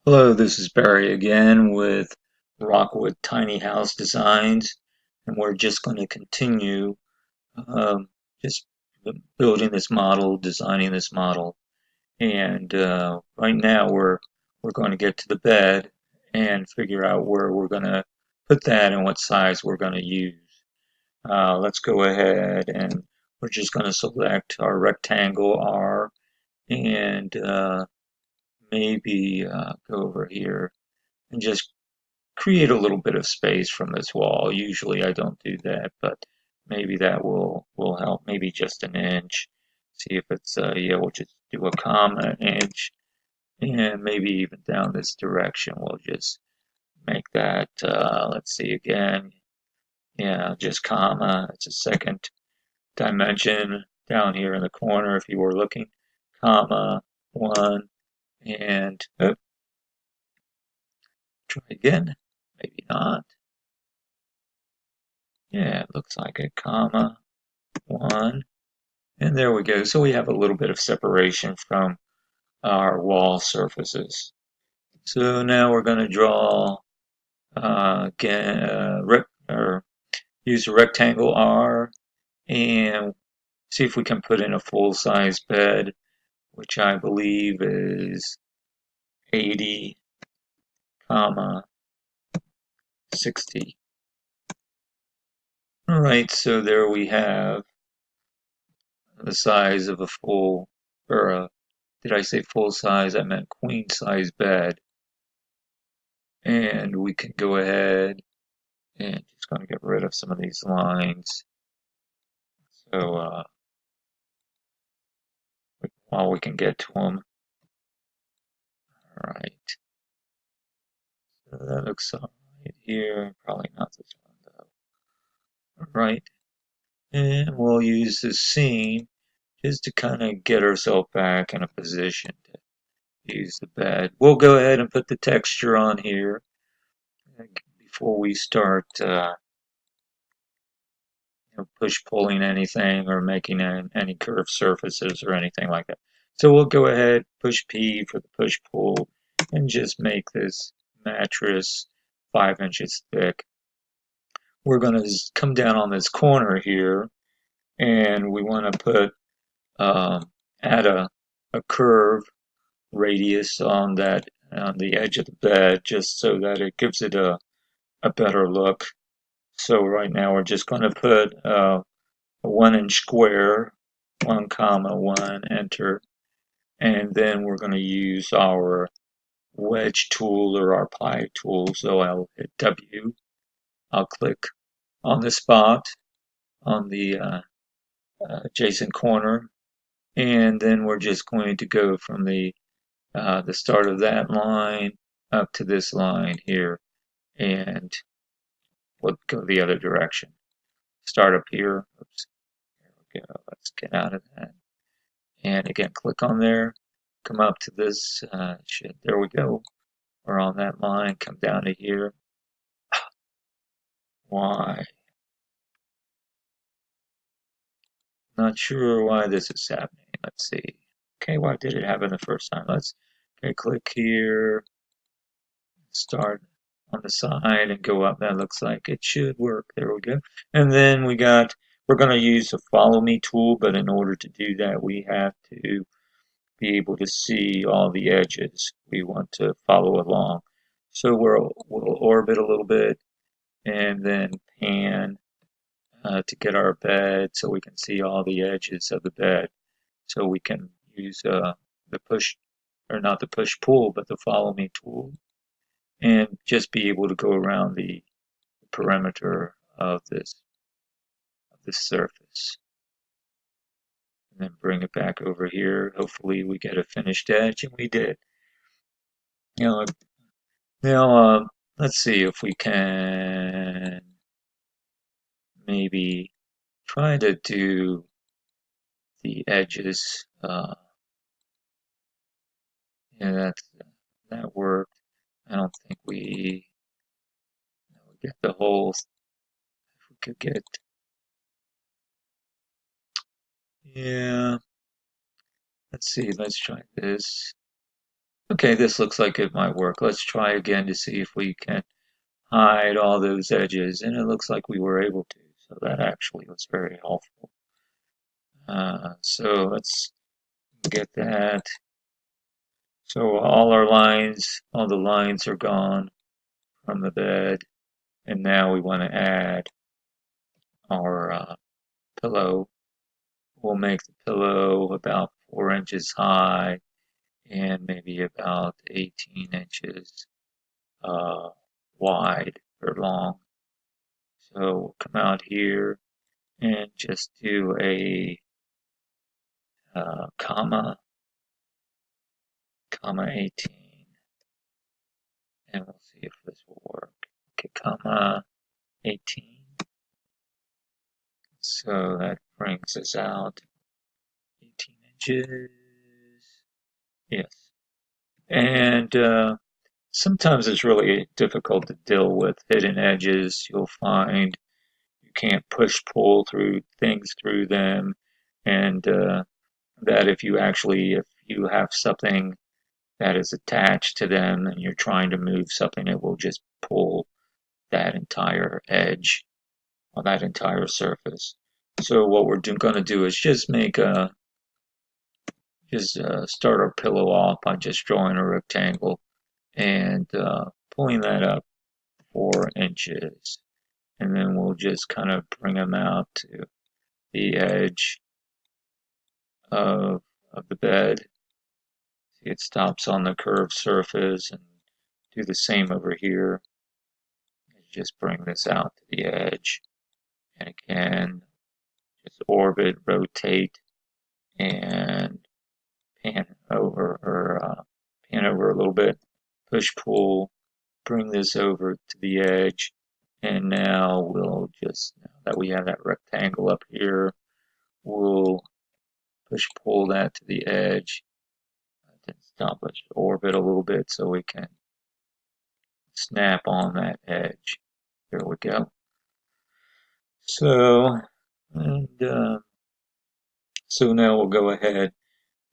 Hello, this is Barry again with Rockwood Tiny House Designs, and we're just going to continue um, just building this model, designing this model, and right now we're going to get to the bed and figure out where we're going to put that and what size we're going to use. Let's go ahead and we're just going to select our rectangle R and maybe go over here and just create a little bit of space from this wall. Usually I don't do that, but maybe that will help. Maybe just an inch. See if it's yeah, we'll just do a comma inch, and maybe even down this direction we'll just make that let's see again. Yeah, just comma. It's a second dimension down here in the corner if you were looking. Comma one and oh, try again. Maybe not. Yeah, it looks like a comma one. And there we go. So we have a little bit of separation from our wall surfaces. So now we're going to draw again, or use a rectangle R and see if we can put in a full-size bed, which I believe is 80, comma 60. All right, so there we have the size of a full, or did I say full size? I meant queen size bed. And we can go ahead and just going to get rid of some of these lines. So while we can get to them. All right. So that looks all right here. Probably not this one though. All right. And we'll use this scene just to kind of get ourselves back in a position to use the bed. We'll go ahead and put the texture on here before we start push pulling anything or making any curved surfaces or anything like that. So we'll go ahead, push P for the push pull, and just make this mattress 5 inches thick. We're going to come down on this corner here, and we want to put add a curve radius on that on the edge of the bed, just so that it gives it a better look. So right now we're just going to put a 1 inch square, 1 comma 1, enter, and then we're going to use our wedge tool or our ply tool. So I'll hit W, I'll click on the spot on the adjacent corner, and then we're just going to go from the start of that line up to this line here, and we'll go the other direction. Start up here. Oops, there we go. Let's get out of that. And again, click on there, come up to this, there we go. We're on that line, come down to here. Why? Not sure why this is happening. Let's see. Okay, why did it happen the first time? Okay, click here, start on the side and go up. That looks like it should work. There we go. And then we're going to use the follow me tool, but in order to do that, we have to be able to see all the edges we want to follow along. So we'll orbit a little bit and then pan to get our bed so we can see all the edges of the bed. So we can use the push, or not the push pull, but the follow me tool, and just be able to go around the perimeter of this surface. And then bring it back over here. Hopefully we get a finished edge, and we did. You know, now, let's see if we can maybe try to do the edges. Yeah, that worked. I don't think we get the whole. If we could get, yeah. Let's see. Let's try this. Okay, this looks like it might work. Let's try again to see if we can hide all those edges, and it looks like we were able to. So that actually was very helpful. So let's get that. So all the lines are gone from the bed, and now we want to add our pillow. We'll make the pillow about 4 inches high and maybe about 18 inches uh, wide or long. So we'll come out here and just do a comma 18, and we'll see if this will work. Okay, comma 18. So that brings us out 18 inches. Yes. And sometimes it's really difficult to deal with hidden edges. You'll find you can't push pull through things through them, and that if you have something that is attached to them and you're trying to move something, it will just pull that entire edge on that entire surface. So what we're going to do is just start our pillow off by just drawing a rectangle and pulling that up 4 inches, and then we'll just kind of bring them out to the edge of the bed. See, it stops on the curved surface, and do the same over here. Just bring this out to the edge, and again, just orbit, rotate, and pan over a little bit, push pull, bring this over to the edge, and now now that we have that rectangle up here, we'll push pull that to the edge, then stop us orbit a little bit so we can snap on that edge. There we go. So, and so now we'll go ahead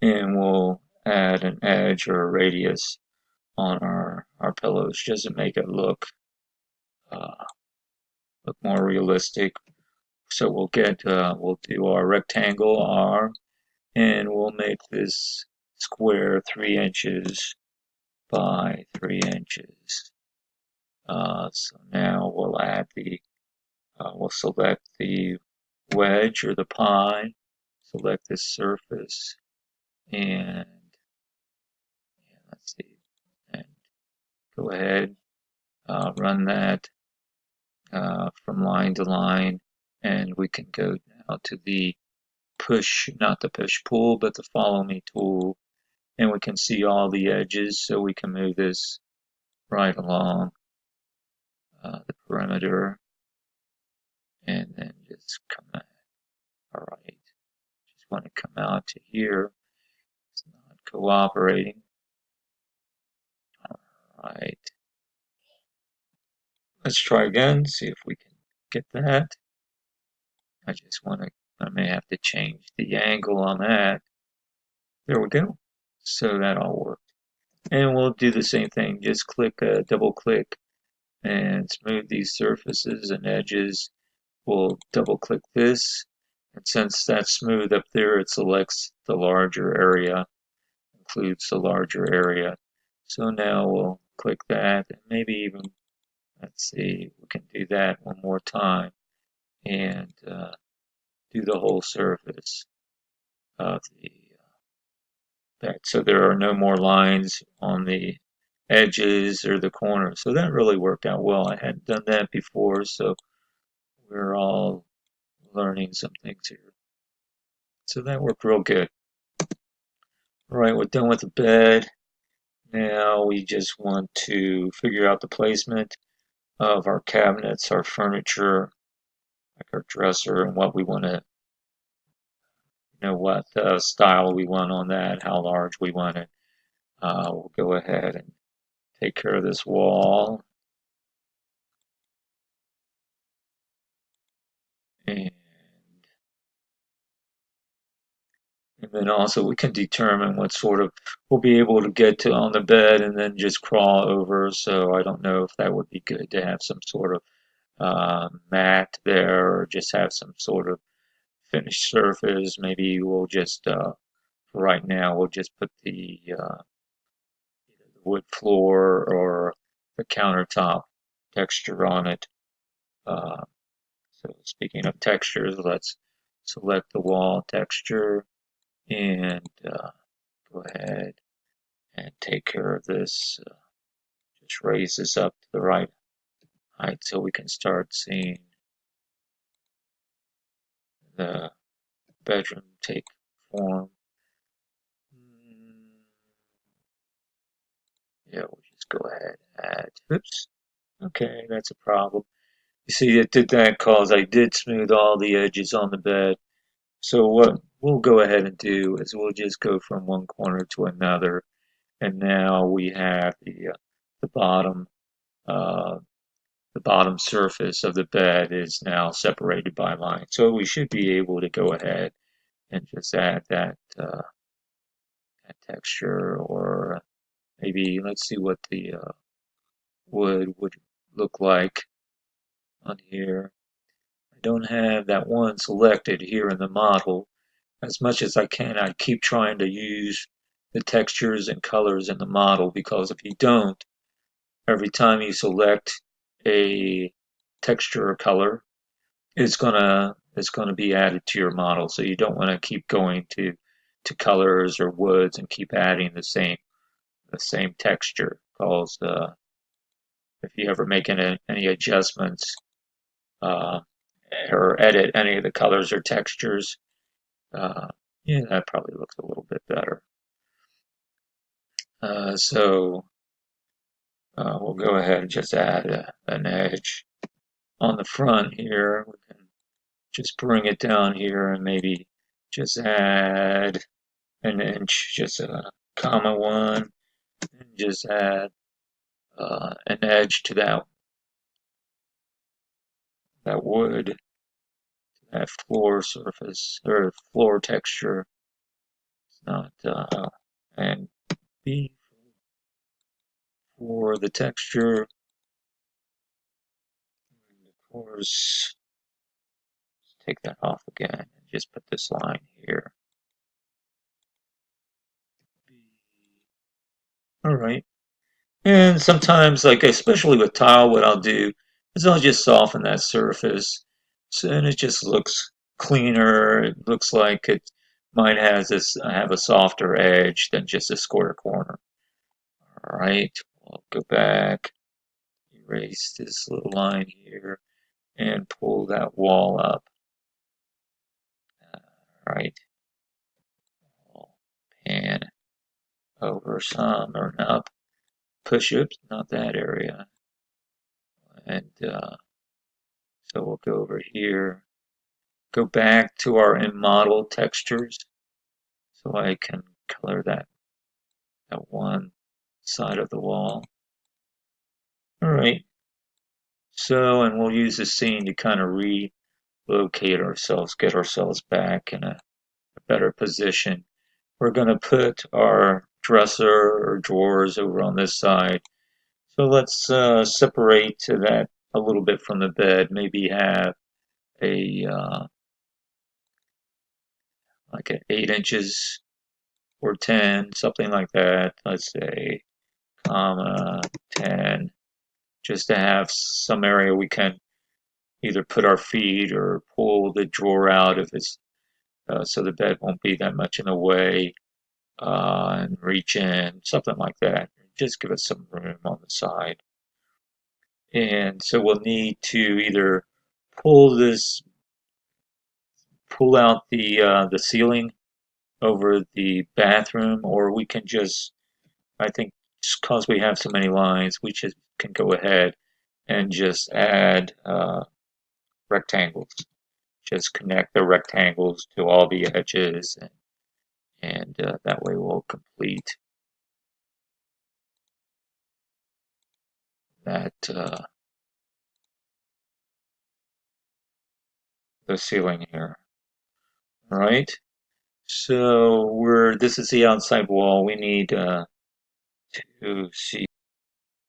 and we'll add an edge or a radius on our pillows just to make it uh, look more realistic. So we'll do our rectangle R, and we'll make this square 3 inches by 3 inches. So now we'll select the wedge or the pie, select this surface, and let's see, and go ahead, run that from line to line, and we can go now to the not the push pull, but the follow me tool, and we can see all the edges, so we can move this right along the perimeter, and then just come out. All right, just want to come out to here. It's not cooperating. All right, let's try again, see if we can get that. I may have to change the angle on that. There we go. So that all worked. And we'll do the same thing. Just double click and smooth these surfaces and edges. We'll double click this. And since that's smooth up there, it selects the larger area, includes the larger area. So now we'll click that and maybe even, let's see, we can do that one more time and do the whole surface of the bed. So there are no more lines on the edges or the corners. So that really worked out well. I hadn't done that before, so we're all learning some things here. So that worked real good. All right, we're done with the bed. Now we just want to figure out the placement of our cabinets, our furniture, like our dresser, and what we want to, what style we want on that, how large we want it. We'll go ahead and take care of this wall. And And then also we can determine what sort of we'll be able to get to on the bed and then just crawl over. So I don't know if that would be good to have some sort of mat there or just have some sort of finished surface. Maybe we'll just, for right now, we'll just put the wood floor or the countertop texture on it. Uh, so speaking of textures, let's select the wall texture and go ahead and take care of this. Just raise this up to the right height so we can start seeing the bedroom take form. Mm, yeah, we'll just go ahead and add. Oops. Okay, that's a problem. You see, it did that cause I did smooth all the edges on the bed. So what we'll go ahead and do is we'll just go from one corner to another, and now we have the bottom uh, the bottom surface of the bed is now separated by lines. So we should be able to go ahead and just add that texture, or maybe let's see what the wood would look like on here. I don't have that one selected here in the model. As much as I can, I keep trying to use the textures and colors in the model, because if you don't, every time you select a texture or color, it's gonna be added to your model. So you don't want to keep going to colors or woods and keep adding the same texture. Because if you ever make any adjustments uh, or edit any of the colors or textures, uh, yeah, that probably looks a little bit better. So we'll go ahead and just add an edge on the front here. We can just bring it down here and maybe just add an inch, just a comma one, and just add an edge to that wood, that floor surface or floor texture. It's not and B for the texture. And of course, take that off again and just put this line here. All right. And sometimes, like especially with tile, what I'll do is I'll just soften that surface, so, and it just looks cleaner. It looks like it might have a softer edge than just a square corner. All right, we'll go back, erase this little line here, and pull that wall up. All right, we'll pan over some or up, push it, not that area, and so we'll go over here. Go back to our in-model textures so I can color that one side of the wall. All right, so, and we'll use the scene to kind of relocate ourselves, get ourselves back in a better position. We're going to put our dresser or drawers over on this side. So let's separate to that a little bit from the bed, maybe have a like an 8 inches or 10, something like that. Let's say, comma 10, just to have some area we can either put our feet or pull the drawer out if it's so the bed won't be that much in the way, and reach in, something like that. Just give us some room on the side. And so we'll need to either pull this, pull out the ceiling over the bathroom, or we can just, I think, just because we have so many lines, we just can go ahead and just add rectangles. Just connect the rectangles to all the edges, and that way we'll complete that the ceiling here. All right. So this is the outside wall. We need to see